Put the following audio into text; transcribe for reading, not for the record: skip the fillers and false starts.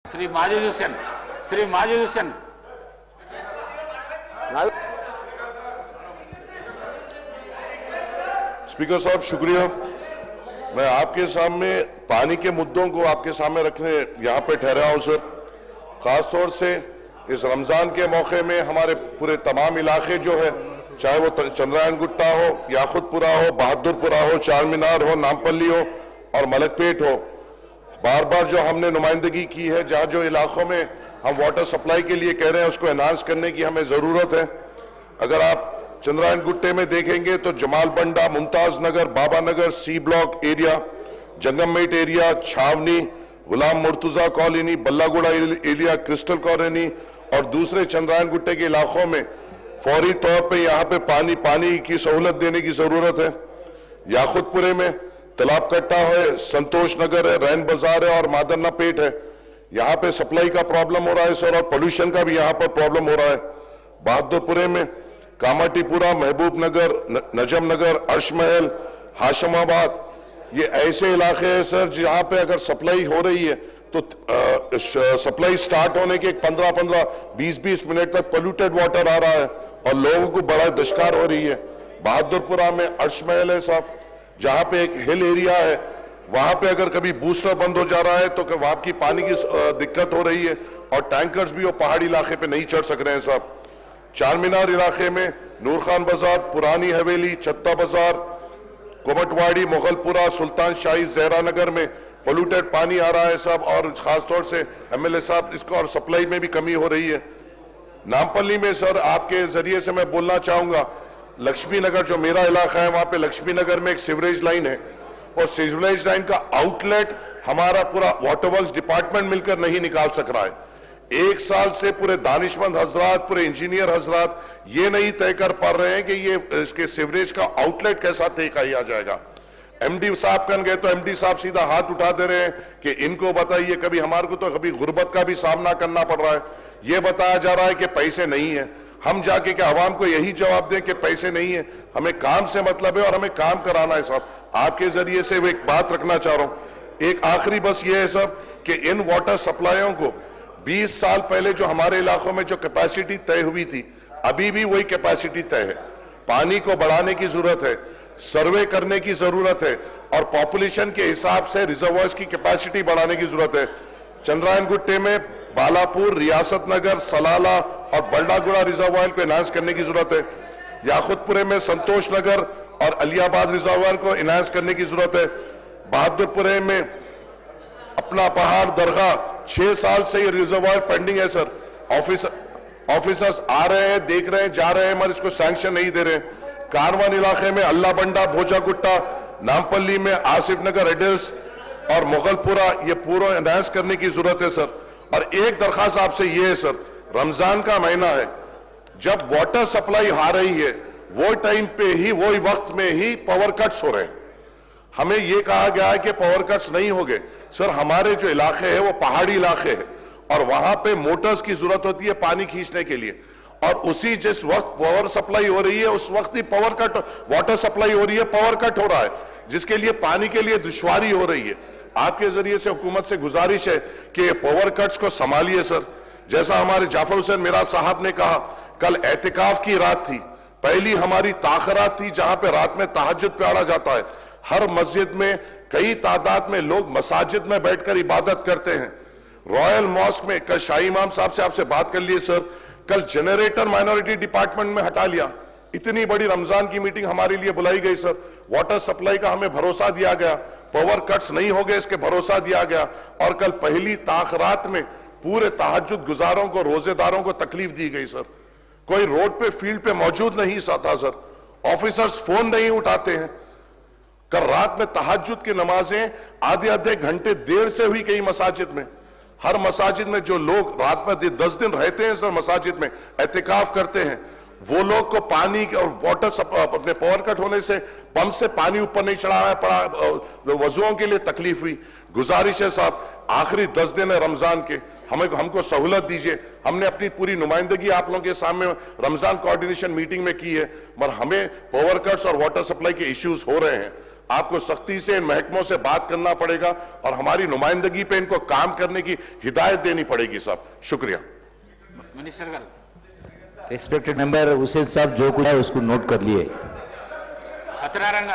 Shri Majid Hussain, Shri Majid Hussain. Speaker साहब शुक्रिया। मैं आपके सामने पानी के मुद्दों को आपके सामने रखने यहाँ पे ठहरा हूँ सर। खासतौर से इस रमजान के मौके में हमारे पूरे तमाम इलाके जो है, चाहे वो चंद्रायन गुट्टा हो, याकुतपुरा हो, बहादुरपुरा हो, चार मीनार हो, नामपल्ली हो और मलकपेट हो, बार बार जो हमने नुमाइंदगी की है, जहाँ जो इलाकों में हम वाटर सप्लाई के लिए कह रहे हैं उसको एनहांस करने की हमें जरूरत है। अगर आप चंद्रायन गुट्टे में देखेंगे तो Jamal Banda, Mumtaz Nagar, Baba Nagar, C block area, Jangammet area, Chhawni, Ghulam Murtuza colony, Ballaguda area, crystal colony और दूसरे चंद्रायन गुट्टे के इलाकों में फौरी तौर पे यहाँ पे पानी की सहूलत देने की जरूरत है। याकुतपुरे में तालाब कट्टा है, संतोष नगर है, रैन बाजार है और मादन्ना पेट है। यहाँ पे सप्लाई का प्रॉब्लम हो रहा है सर और पोल्यूशन का भी यहाँ पर प्रॉब्लम हो रहा है। बहादुरपुरे में कामाटीपुरा, महबूब नगर, नजम नगर, अर्शमहल, हाशमाबाद, ये ऐसे इलाके हैं सर जहाँ पे अगर सप्लाई हो रही है तो सप्लाई स्टार्ट होने के 15-15, 20-20 मिनट तक पोल्यूटेड वाटर आ रहा है और लोगों को बड़ा दशकार हो रही है। बहादुरपुरा में अर्शमहल है साहब, जहां पे एक हिल एरिया है, वहां पे अगर कभी बूस्टर बंद हो जा रहा है तो वहां की पानी की दिक्कत हो रही है और टैंकर्स भी वो पहाड़ी इलाके पे नहीं चढ़ सक रहे हैं साहब। चार मीनार इलाके में नूर खान बाजार, पुरानी हवेली, छत्ता बाजार, कोमटवाड़ी, मुगलपुरा, सुल्तान शाही, जहरा नगर में पोल्यूटेड पानी आ रहा है साहब और खासतौर से एमएलए साहब इसको और सप्लाई में भी कमी हो रही है। नामपल्ली में सर आपके जरिए से मैं बोलना चाहूंगा, लक्ष्मी नगर जो मेरा इलाका है वहां पे लक्ष्मी नगर में एक सीवरेज लाइन है और सीवरेज लाइन का आउटलेट हमारा पूरा वाटर वर्क्स डिपार्टमेंट मिलकर नहीं निकाल सक रहा है। एक साल से पूरे दानिशमंद हजरात, पूरे इंजीनियर हजरात ये नहीं तय कर पा रहे हैं कि ये इसके सीवरेज का आउटलेट कैसा तय किया जाएगा। एमडी साहब कन गए तो एमडी साहब सीधा हाथ उठा दे रहे हैं कि इनको बताइए, कभी हमारे को तो कभी गुर्बत का भी सामना करना पड़ रहा है। ये बताया जा रहा है कि पैसे नहीं है। हम जाके क्या आवाम को यही जवाब दें कि पैसे नहीं है? हमें काम से मतलब है और हमें काम कराना है साहब। आपके जरिए से वो एक बात रखना चाह रहा हूं, एक आखिरी बस ये है साहब कि इन वाटर सप्लाइयों को 20 साल पहले जो हमारे इलाकों में जो कैपेसिटी तय हुई थी, अभी भी वही कैपेसिटी तय है। पानी को बढ़ाने की जरूरत है, सर्वे करने की जरूरत है और पॉपुलेशन के हिसाब से रिजर्वायर्स की कैपेसिटी बढ़ाने की जरूरत है। चंद्रायन गुट्टे में बालापुर, रियासत नगर, सलाला और बल्डागुड़ा रिजर्वायर को एनहांस करने की जरूरत है। याकुतपुरे में संतोष नगर और अलियाबाद रिजर्वायर को एनहांस करने की जरूरत है। बहादुरपुरे में अपना पहाड़ दरगाह 6 साल से ये रिजर्वायर पेंडिंग है सर। ऑफिसर्स आ रहे हैं, देख रहे हैं, जा रहे हैं मगर इसको सैंक्शन नहीं दे रहे। कारवान इलाके में अल्लाह बंडा, भोजा गुट्टा, नामपल्ली में आसिफ नगर, एडल्स और मुगलपुरा, ये पूरा एनहांस करने की जरूरत है सर। और एक दरखास्त आपसे ये है सर, रमजान का महीना है, जब वाटर सप्लाई आ रही है वो टाइम पे ही, वो वक्त में ही पावर कट्स हो रहे हैं। हमें ये कहा गया है कि पावर कट्स नहीं हो गए सर। हमारे जो इलाके हैं वो पहाड़ी इलाके हैं और वहां पे मोटर्स की जरूरत होती है पानी खींचने के लिए और उसी जिस वक्त पावर सप्लाई हो रही है उस वक्त ही पावर कट, वाटर सप्लाई हो रही है, पावर कट हो रहा है, जिसके लिए पानी के लिए दुश्वारी हो रही है। आपके जरिए से हुकूमत से गुजारिश है कि पावर कट्स को संभालिए सर। जैसा हमारे जाफर हुसैन मिराज साहब ने कहा, कल एहतिकाफ की रात थी, पहली हमारी ताखरात थी जहां पे रात में तहज्जुद पढ़ा जाता है। हर मस्जिद में कई तादाद में लोग मसाजिद में बैठकर इबादत करते हैं। रॉयल मॉस्क में कल शाही इमाम साहब से आपसे बात कर लिए सर, कल जनरेटर माइनॉरिटी डिपार्टमेंट में हटा लिया। इतनी बड़ी रमजान की मीटिंग हमारे लिए बुलाई गई सर। वाटर सप्लाई का हमें भरोसा दिया गया, पावर कट्स नहीं हो गए इसके भरोसा दिया गया और कल पहली ताखरात में पूरे तहज्जुद गुजारों को, रोजेदारों को तकलीफ दी गई सर। कोई रोड पे, फील्ड पे मौजूद नहीं था सर। ऑफिसर्स फोन नहीं उठाते हैं। कल रात में तहज्जुद की नमाजें आधे घंटे देर से हुई कई मसाजिद में। हर मसाजिद में जो लोग रात में 10 दिन रहते हैं सर, मसाजिद में एहतिकाफ करते हैं, वो लोग को पानी और वाटर अपने पावर कट होने से पंप से पानी ऊपर नहीं चढ़ाया पड़ा, वजुओं के लिए तकलीफ हुई। गुजारिश है साहब, आखिरी 10 दिन है रमजान के, हमको सहूलत दीजिए। हमने अपनी पूरी नुमाइंदगी आप लोगों के सामने रमजान कोऑर्डिनेशन मीटिंग में की है, मगर हमें पावर कट्स और वाटर सप्लाई के इश्यूज हो रहे हैं। आपको सख्ती से इन महकमों से बात करना पड़ेगा और हमारी नुमाइंदगी पे इनको काम करने की हिदायत देनी पड़ेगी साहब। शुक्रिया। मिनिस्टर गाరు रेस्पेक्टेड मेंबर हुसैन साहब जो कुछ है उसको नोट कर लिए। సత్యనారాయణ గారు